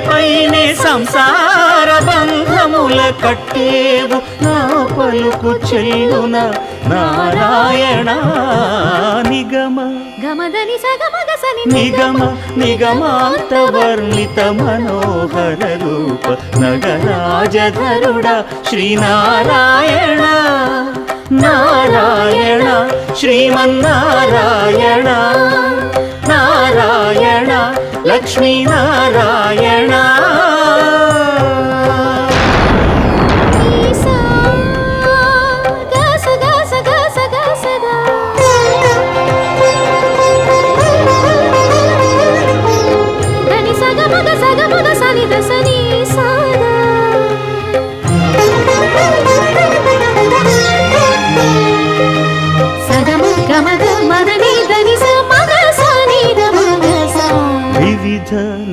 పైనే సంసార బంధముల కట్టేవు నా పలుకు చెల్లున నారాయణ నిగమ గమదని సగమగసని నిగమ నిగమాంత వర్ణిత మనోహర రూప నగరాజధరుడ శ్రీనారాయణ నారాయణ శ్రీమన్నారాయణ నారాయణ లక్ష్మీనారాయణ దని సగమగ